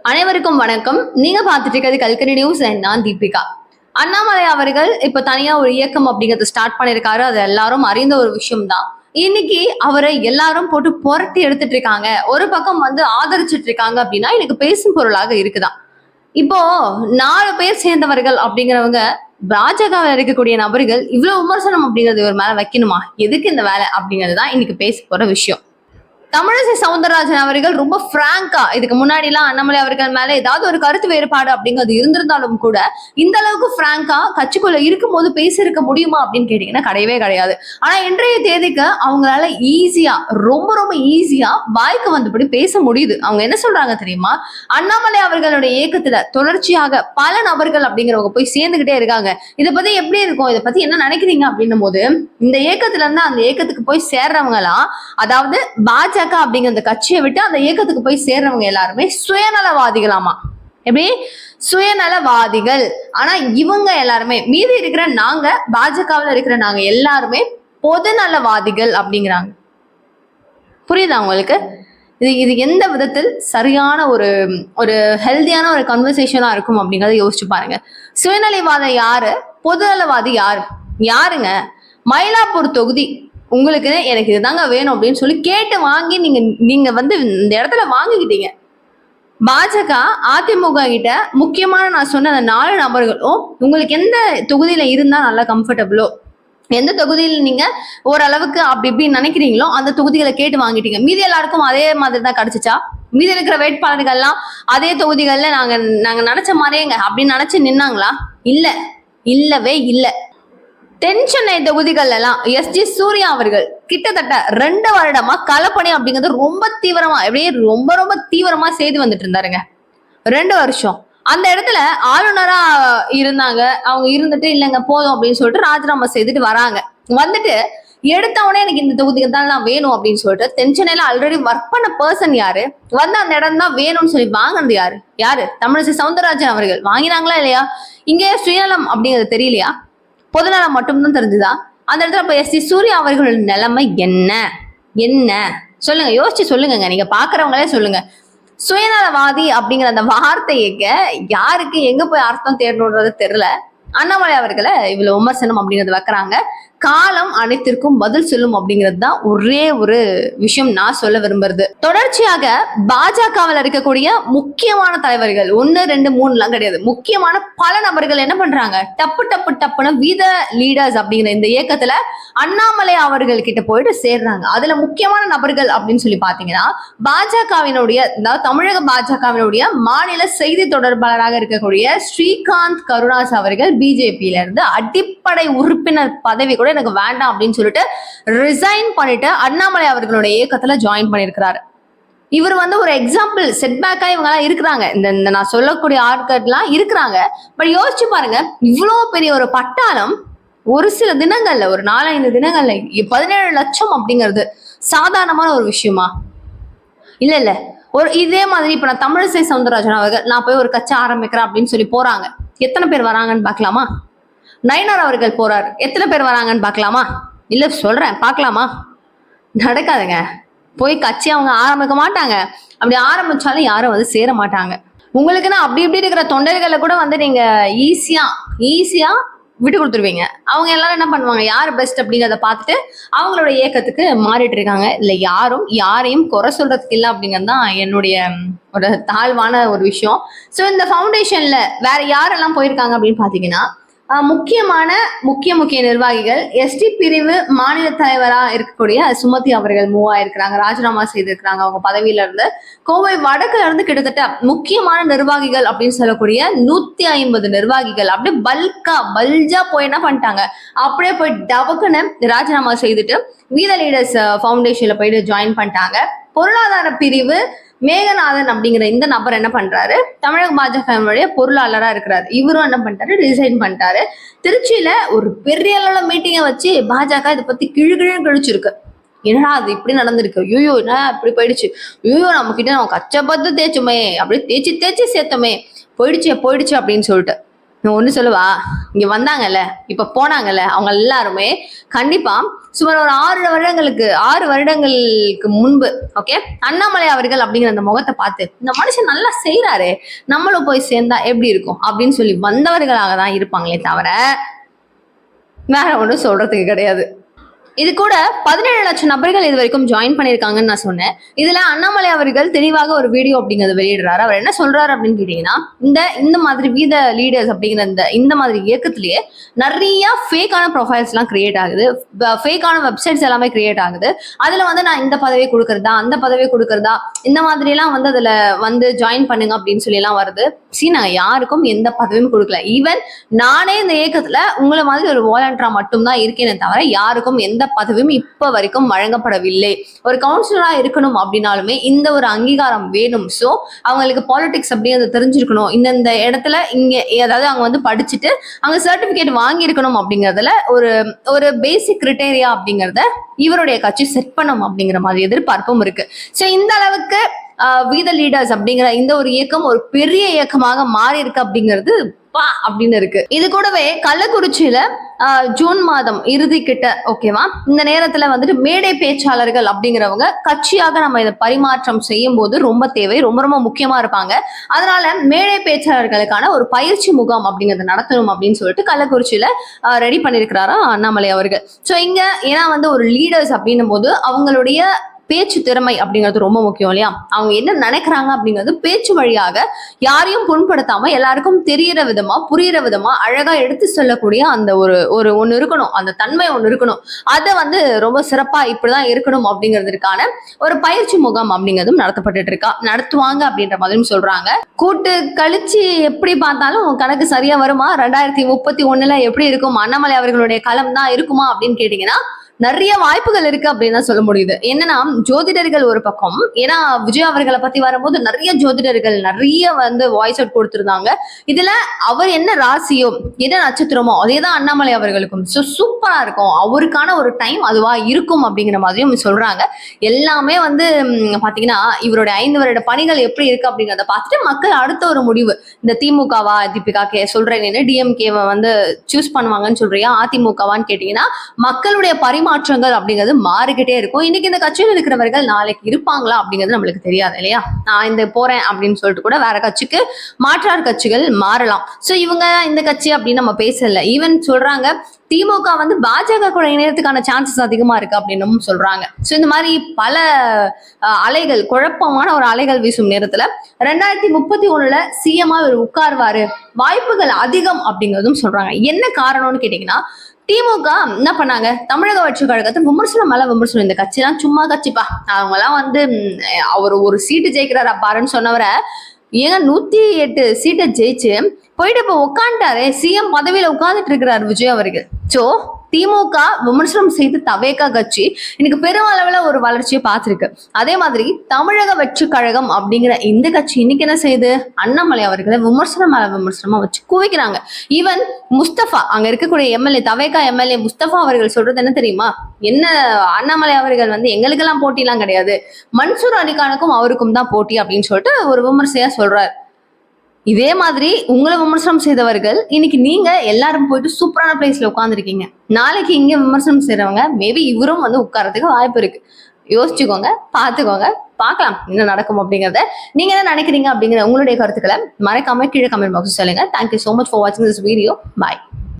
அனைவருக்கும் வணக்கம். நீங்க பார்த்துட்டு இருக்கிறது கல்கரி நியூஸ். நான் தீபிகா. அண்ணாமலை அவர்கள் இப்ப தனியா ஒரு இயக்கம் அப்படிங்கறத ஸ்டார்ட் பண்ணிருக்காரு. அது எல்லாரும் அறிந்த ஒரு விஷயம் தான். இன்னைக்கு அவரை எல்லாரும் போட்டு புரட்டி எடுத்துட்டு இருக்காங்க. ஒரு பக்கம் ஆதரிச்சிட்டு இருக்காங்க அப்படின்னா எனக்கு பேசும் பொருளாக இருக்குதான். இப்போ 4 பேர் சேர்ந்தவர்கள் அப்படிங்கிறவங்க பாஜகவில் இருக்கக்கூடிய நபர்கள் இவ்வளவு விமர்சனம் அப்படிங்கிறது இவர் மேல வைக்கணுமா? எதுக்கு இந்த வேலை அப்படிங்கிறது தான் இன்னைக்கு பேச போற விஷயம். தமிழிசை சவுந்தரராஜன் அவர்கள் ரொம்ப பிராங்கா இதுக்கு முன்னாடி எல்லாம் அண்ணாமலை அவர்கள் மேல ஏதாவது ஒரு கருத்து வேறுபாடு அப்படிங்கிறது இருந்திருந்தாலும் கூட இந்த அளவுக்கு பிராங்கா கட்சிக்குள்ள இருக்கும் போது பேசியிருக்க முடியுமா அப்படின்னு கேட்டீங்கன்னா கிடையவே கிடையாது. ஆனா இன்றைய தேதிக்கு அவங்களால ஈஸியா ரொம்ப ரொம்ப ஈஸியா வாய்க்கு வந்தபடி பேச முடியுது. அவங்க என்ன சொல்றாங்க தெரியுமா? அண்ணாமலை அவர்களுடைய இயக்கத்துல தொடர்ச்சியாக பல நபர்கள் அப்படிங்கிறவங்க போய் சேர்ந்துகிட்டே இருக்காங்க. இதை பத்தி எப்படி இருக்கும், இதை பத்தி என்ன நினைக்கிறீங்க அப்படின்னும் போது இந்த இயக்கத்துல இருந்து அந்த இயக்கத்துக்கு போய் சேர்றவங்க எல்லாம், அதாவது பாஜக அப்படிங்கிற அந்த கட்சியை விட்டு அந்த இயக்கத்துக்கு போய் சேர்றவங்க எல்லாருமே சுயநலவாதிகளாமா. எப்படி சுயநலவாதிகள்? ஆனா இவங்க எல்லாருமே மீதி இருக்கிற நாங்க பாஜகவில் இருக்கிற நாங்க எல்லாருமே பொதுநலவாதிகள் அப்படிங்கிறாங்க. புரியுதா உங்களுக்கு? இது எந்த விதத்தில் சரியான ஒரு ஹெல்தியான ஒரு கன்வர்சேஷனா இருக்கும் அப்படிங்கறத யோசிச்சு பாருங்க. சுயநலவாதம் யாரு, பொதுநலவாதி யாருங்க? மயிலாப்பூர் தொகுதி உங்களுக்கு எனக்கு இதுதாங்க வேணும் அப்படின்னு சொல்லி கேட்டு வாங்கி நீங்க இந்த இடத்துல வாங்கிக்கிட்டீங்க. பாஜக அதிமுக கிட்ட முக்கியமான நான் சொன்ன அந்த 4 நபர்களும் உங்களுக்கு எந்த தொகுதியில இருந்தா நல்லா கம்ஃபர்டபுளோ, எந்த தொகுதியில் நீங்க ஓரளவுக்கு அப்படி இப்படின்னு நினைக்கிறீங்களோ அந்த தொகுதிகளை கேட்டு வாங்கிட்டீங்க. மீதி எல்லாருக்கும் அதே மாதிரி தான் கிடைச்சிச்சா? மீதி இருக்கிற வேட்பாளர்கள்லாம் அதே தொகுதிகள்ல நாங்க நினைச்ச மாதிரியேங்க அப்படின்னு நினைச்சு நின்னாங்களா? இல்லவே இல்ல. தென்சென்னை தொகுதிகள் எல்லாம் எஸ்ஜி சூர்யா அவர்கள் கிட்டத்தட்ட 2 வருடமா களப்பணி அப்படிங்கிறது ரொம்ப தீவிரமா எப்படியே ரொம்ப ரொம்ப தீவிரமா செய்து வந்துட்டு இருந்தாருங்க. 2 வருஷம் அந்த இடத்துல ஆளுநரா இருந்தாங்க. அவங்க இருந்துட்டு இல்லைங்க போதும் அப்படின்னு சொல்லிட்டு ராஜினாமா செய்துட்டு வராங்க. வந்துட்டு எடுத்தவொடனே எனக்கு இந்த தொகுதிக்கு தான் நான் வேணும் அப்படின்னு சொல்லிட்டு தென்சென்னையில ஆல்ரெடி ஒர்க் பண்ண பர்சன் யாரு, அந்த இடம் தான் வேணும்னு சொல்லி வாங்கினது யாரு? தமிழிசை சவுந்தரராஜன் அவர்கள் வாங்கினாங்களா இல்லையா? இங்கே சுயநலம் அப்படிங்கிறது தெரியலையா? பொதுநலம் மட்டும்தான் தெரிஞ்சுதா? அந்த இடத்துல இப்ப எஸ்டி சூர்யா அவர்களோட நிலைமை என்ன சொல்லுங்க, யோசிச்சு சொல்லுங்க. நீங்க பாக்குறவங்களே சொல்லுங்க. சுயநலவாதி அப்படிங்கிற அந்த வார்த்தைக்கு யாருக்கு எங்க போய் அர்த்தம் தேடணுன்றது தெரியல. அண்ணாமலை அவர்களை இவ்வளவு விமர்சனம் அப்படிங்கறது வைக்கிறாங்க. காலம் அனைத்திற்கும் பதில் சொல்லும் அப்படிங்கிறது தான் ஒரே ஒரு விஷயம் நான் சொல்ல விரும்புறது. தொடர்ச்சியாக பாஜகவில் இருக்கக்கூடிய முக்கியமான தலைவர்கள் 1 2 3 எல்லாம் கிடையாது, முக்கியமான பல நபர்கள் என்ன பண்றாங்க, டப்புன்னு வீத லீடர்ஸ் அப்படிங்கிற இந்த இயக்கத்துல அண்ணாமலை அவர்கள் கிட்ட போயிட்டு சேர்றாங்க. அதுல முக்கியமான நபர்கள் அப்படின்னு சொல்லி பாத்தீங்கன்னா பாஜகவினுடைய, அதாவது தமிழக பாஜகவினுடைய மாநில செய்தி தொடர்பாளராக இருக்கக்கூடிய ஸ்ரீகாந்த் கருணாஸ் அவர்கள் பிஜேபியில இருந்து அடிப்படை உறுப்பினர் பதவி கூட எனக்கு வேண்டாம் அப்படின்னு சொல்லிட்டு ரிசைன் பண்ணிட்டு அண்ணாமலை அவர்களுடைய இயக்கத்துல ஜாயின் பண்ணிருக்கிறாரு. இவர் ஒரு எக்ஸாம்பிள் செட்பேக்கா இவங்க எல்லாம் இருக்கிறாங்க. இந்த நான் சொல்லக்கூடிய ஆட்கள்லாம் இருக்கிறாங்க. பட் யோசிச்சு பாருங்க, இவ்வளவு பெரிய ஒரு பட்டாளம் ஒரு சில தினங்கள்ல, ஒரு 4-5 தினங்கள்ல 17 லட்சம் அப்படிங்கிறது சாதாரணமான ஒரு விஷயமா? இல்ல இதே மாதிரி இப்ப நான் தமிழிசை சவுந்தரராஜன் அவர்கள் நான் போய் ஒரு கட்சி ஆரம்பிக்கிறேன் அப்படின்னு சொல்லி போறாங்க. எத்தனை பேர் வராங்கன்னு பாக்கலாமா? நயினார் அவர்கள் போறாரு, எத்தனை பேர் வராங்கன்னு பாக்கலாமா? இல்ல சொல்றேன், பாக்கலாமா? நடக்காதுங்க. போய் கட்சி அவங்க ஆரம்பிக்க மாட்டாங்க. அப்படி ஆரம்பிச்சாலும் யாரும் சேர மாட்டாங்க. உங்களுக்குன்னா அப்படி இப்படி இருக்கிற தொண்டர்களை கூட நீங்க ஈஸியா விட்டு கொடுத்துருவீங்க. அவங்க எல்லாரும் என்ன பண்ணுவாங்க, யார் பெஸ்ட் அப்படிங்கிறத பார்த்துட்டு அவங்களோட இயக்கத்துக்கு மாறிட்டு இருக்காங்க. இல்ல யாரையும் குறை சொல்றதுக்கு இல்லை அப்படிங்கிறது தான் என்னுடைய ஒரு தாழ்வான ஒரு விஷயம். ஸோ இந்த ஃபவுண்டேஷன்ல வேற யாரெல்லாம் போயிருக்காங்க அப்படின்னு பாத்தீங்கன்னா முக்கிய நிர்வாகிகள், எஸ்டி பிரிவு மாநில தலைவரா இருக்கக்கூடிய சுமதி அவர்கள் மூவ் ஆயிருக்கிறாங்க, ராஜினாமா செய்திருக்கிறாங்க அவங்க பதவியில இருந்து. கோவை வடக்குல இருந்து கிட்டத்தட்ட முக்கியமான நிர்வாகிகள் அப்படின்னு சொல்லக்கூடிய 150 நிர்வாகிகள் அப்படியே பல்ஜா போய் என்ன பண்ணிட்டாங்க, அப்படியே போய் டபக்குன்னு ராஜினாமா செய்துட்டு வீத லீடர்ஸ் ஃபவுண்டேஷன்ல போயிட்டு ஜாயின் பண்ணிட்டாங்க. பொருளாதார பிரிவு மேகநாதன் அப்படிங்கிற இந்த நபர் என்ன பண்றாரு, தமிழக பாஜக பொருளாளரா இருக்கிறாரு. இவரும் என்ன பண்ணிட்டாரு, ரிசைன் பண்ணிட்டாரு. திருச்சியில ஒரு பெரிய அளவுல மீட்டிங்கை வச்சு பாஜக இதை பத்தி கிழிச்சிருக்கு. என்னடா அது இப்படி நடந்திருக்கு, ஐயோ என்ன இப்படி போயிடுச்சு, ஐயோ நம்ம கிட்ட நம்ம கச்சப்பத்து தேய்ச்சுமே, அப்படி தேய்ச்சி சேர்த்தோமே, போயிடுச்சு அப்படின்னு சொல்லிட்டு நான் ஒண்ணு சொல்லுவா, இங்க வந்தாங்கல்ல, இப்ப போனாங்கல்ல, அவங்க எல்லாருமே கண்டிப்பா சுமார் ஒரு 6 வருடங்களுக்கு முன்பு, ஓகே, அண்ணாமலை அவர்கள் அப்படிங்கிற அந்த முகத்தை பார்த்து இந்த மனுஷன் நல்லா செய்யறாரு, நம்மளும் போய் சேர்ந்தா எப்படி இருக்கும் அப்படின்னு சொல்லி வந்தவர்களாக தான் இருப்பாங்களே தவிர வேற ஒன்றும் சொல்றதுக்கு கிடையாது. இது கூட 17 லட்சம் நபர்கள் இது வரைக்கும் ஜாயின் பண்ணியிருக்காங்கன்னு நான் சொன்னேன். இதுல அண்ணாமலை அவர்கள் தெளிவாக ஒரு வீடியோ அப்படிங்கறத வெளியிடுறாரு. அவர் என்ன சொல்றாரு அப்படின்னு கேட்டீங்கன்னா, இந்த மாதிரி வீத லீடர்ஸ் அப்படிங்கிற இந்த மாதிரி இயக்கத்திலேயே நிறைய ஃபேக்கான ப்ரொஃபைல்ஸ் எல்லாம் கிரியேட் ஆகுது, ஃபேக்கான வெப்சைட்ஸ் எல்லாமே கிரியேட் ஆகுது. அதுல வந்து நான் இந்த பதவியை கொடுக்கறதா, அந்த பதவியை கொடுக்கறதா, இந்த மாதிரி எல்லாம் வந்து அதுல வந்து ஜாயின் பண்ணுங்க அப்படின்னு சொல்லி எல்லாம் வருது. நாங்க யாருக்கும் எந்த பதவியும் கொடுக்கல. ஈவன் நானே இந்த இயக்கத்துல உங்களை மாதிரி ஒரு வாலண்டியரா மட்டும்தான் இருக்கேனே தவிர யாருக்கும் எந்த பதவியும் இப்ப வரைக்கும் வழங்கப்படவில்லை. ஒரு கவுன்சிலரா இருக்கணும் அப்படின்னாலுமே இந்த ஒரு அங்கீகாரம் வேணும். சோ அவங்களுக்கு பாலிடிக்ஸ் அப்படிங்கிறது தெரிஞ்சிருக்கணும். இந்த இடத்துல இங்க ஏதாவது அவங்க வந்து படிச்சுட்டு அங்க சர்டிபிகேட் வாங்கி இருக்கணும் அப்படிங்கறதுல ஒரு பேசிக் கிரிட்டேரியா அப்படிங்கறத இவருடைய கட்சி செட் பண்ணும் அப்படிங்கிற மாதிரி எதிர்பார்ப்பும் இருக்கு. சோ இந்த அளவுக்கு வீத லீடர்ஸ் அப்படிங்கிற இந்த ஒரு இயக்கம் ஒரு பெரிய இயக்கமாக மாறி இருக்கு அப்படிங்கிறது பா அப்படின்னு இருக்கு. இது கூடவே கள்ளக்குறிச்சியில ஜூன் மாதம் இறுதி கிட்ட, ஓகேவா, இந்த நேரத்துல வந்துட்டு மேடை பேச்சாளர்கள் அப்படிங்கிறவங்க கட்சியாக நம்ம இதை பரிமாற்றம் செய்யும் போது ரொம்ப தேவை, ரொம்ப ரொம்ப முக்கியமா இருப்பாங்க. அதனால மேடை பேச்சாளர்களுக்கான ஒரு பயிற்சி முகாம் அப்படிங்கறத நடத்தணும் அப்படின்னு சொல்லிட்டு கள்ளக்குறிச்சியில ரெடி பண்ணிருக்கிறாரா அண்ணாமலை அவர்கள். சோ இங்க ஏன்னா வந்து ஒரு லீடர்ஸ் அப்படின்னும் போது அவங்களுடைய பேச்சு திறமை அப்படிங்கிறது ரொம்ப முக்கியம் இல்லையா? அவங்க என்ன நினைக்கிறாங்க அப்படிங்கிறது பேச்சு வழியாக யாரையும் புண்படுத்தாம எல்லாருக்கும் தெரியற விதமா, புரியுற விதமா, அழகா எடுத்து சொல்லக்கூடிய அந்த ஒரு ஒண்ணு இருக்கணும், அந்த தன்மை ஒண்ணு இருக்கணும். அதை வந்து ரொம்ப சிறப்பா இப்படிதான் இருக்கணும் அப்படிங்கிறதுக்கான ஒரு பயிற்சி முகாம் அப்படிங்கிறதும் நடத்துவாங்க அப்படின்ற மாதிரியும் சொல்றாங்க. கூட்டு கழிச்சு எப்படி பார்த்தாலும் கணக்கு சரியா வருமா? 2031 எப்படி இருக்கும்? அண்ணாமலை அவர்களுடைய களம் தான் இருக்குமா அப்படின்னு கேட்டீங்கன்னா நிறைய வாய்ப்புகள் இருக்கு அப்படின்னு தான் சொல்ல முடியுது. என்னன்னா ஜோதிடர்கள் ஒரு பக்கம், ஏன்னா விஜய் அவர்களை பத்தி வரும்போது நிறைய ஜோதிடர்கள் நிறைய வந்து வாய்ஸ் அவுட் கொடுத்திருந்தாங்க. இதுல அவர் என்ன ராசியோ என்ன நட்சத்திரமோ அதேதான் அண்ணாமலை அவர்களுக்கும். சூப்பரா இருக்கும், அவருக்கான ஒரு டைம் அதுவா இருக்கும் அப்படிங்கிற மாதிரியும் சொல்றாங்க. எல்லாமே வந்து பாத்தீங்கன்னா இவருடைய 5 வருட பணிகள் எப்படி இருக்கு அப்படிங்கிறத பார்த்துட்டு மக்கள் அடுத்த ஒரு முடிவு, இந்த திமுகவா தீபிகா சொல்றேன், டிஎம்கேவை வந்து சூஸ் பண்ணுவாங்கன்னு சொல்றியா, அதிமுகவான்னு கேட்டீங்கன்னா மக்களுடைய மாற்றங்கள் அப்படிங்கிறது மாறிக்கிட்டே இருக்கும். இன்னைக்கு இந்த கட்சியில் இருக்கிறவர்கள் நாளைக்கு இருப்பாங்களா அப்படிங்கிறது நம்மளுக்கு தெரியாது இல்லையா? நான் இந்த போறேன் அப்படின்னு சொல்லிட்டு கூட வேற கட்சிக்கு மாற்றார் கட்சிகள் மாறலாம். சோ இவங்க இந்த கட்சி அப்படின்னு நம்ம பேசல. ஈவன் சொல்றாங்க திமுக வந்து பாஜக கூட இணையத்துக்கான சான்சஸ் அதிகமா இருக்கு அப்படின்னு சொல்றாங்க. சோ இந்த மாதிரி பல அலைகள், குழப்பமான ஒரு அலைகள் வீசும் நேரத்துல 2031 சிஎம்மா இவர் உட்கார்வாரு, வாய்ப்புகள் அதிகம் அப்படிங்கிறதும் சொல்றாங்க. என்ன காரணம்னு கேட்டீங்கன்னா திமுக என்ன பண்ணாங்க, தமிழக வெற்றி கழகத்தை விமர்சனம் மேல விமர்சனம். இந்த கட்சிலாம் சும்மா கட்சிப்பா, அவங்க எல்லாம் வந்து அவர் ஒரு சீட்டு ஜெயிக்கிறாரா பாருன்னு சொன்னவரை ஏங்க 108 சீட்டை ஜெயிச்சு போயிட்டு இப்ப உட்காந்துட்டாரு, சிஎம் பதவியில உட்கார்ந்துட்டு இருக்கிறார் விஜய் அவர்கள். சோ திமுக விமர்சனம் செய்து தவேகா கட்சி இன்னைக்கு பெரும் அளவுல ஒரு வளர்ச்சியை பார்த்திருக்கு. அதே மாதிரி தமிழக வெற்றி கழகம் அப்படிங்கிற இந்த கட்சி இன்னைக்கு என்ன செய்யுது, அண்ணாமலை அவர்களை விமர்சனம் மேல விமர்சனமா வச்சு குவிக்கிறாங்க. ஈவன் முஸ்தபா, அங்க இருக்கக்கூடிய எம்எல்ஏ, தவேகா எம்எல்ஏ முஸ்தபா அவர்கள் சொல்றது என்ன தெரியுமா, என்ன அண்ணாமலை அவர்கள் வந்து எங்களுக்கெல்லாம் போட்டி எல்லாம் கிடையாது, மன்சூர் அலிகானுக்கும் அவருக்கும் தான் போட்டி அப்படின்னு சொல்லிட்டு ஒரு விமர்சையா சொல்றாரு. இதே மாதிரி உங்களை விமர்சனம் செய்தவர்கள் இன்னைக்கு நீங்க எல்லாரும் போயிட்டு சூப்பரான பிளேஸ்ல உட்காந்துருக்கீங்க, நாளைக்கு இங்க விமர்சனம் செய்யறவங்க மேபி இவரும் வந்து உட்கார்றதுக்கு வாய்ப்பு இருக்கு. யோசிச்சுக்கோங்க, பாத்துக்கோங்க, பார்க்கலாம் என்ன நடக்கும் அப்படிங்கறத. நீங்க என்ன நினைக்கிறீங்க அப்படிங்கிற உங்களுடைய கருத்துக்களை மறக்காம கீழே கமெண்ட் பாக்ஸ் சொல்லுங்க. தேங்க்யூ சோ மச் ஃபார் வாட்சிங் திஸ் வீடியோ. பாய்.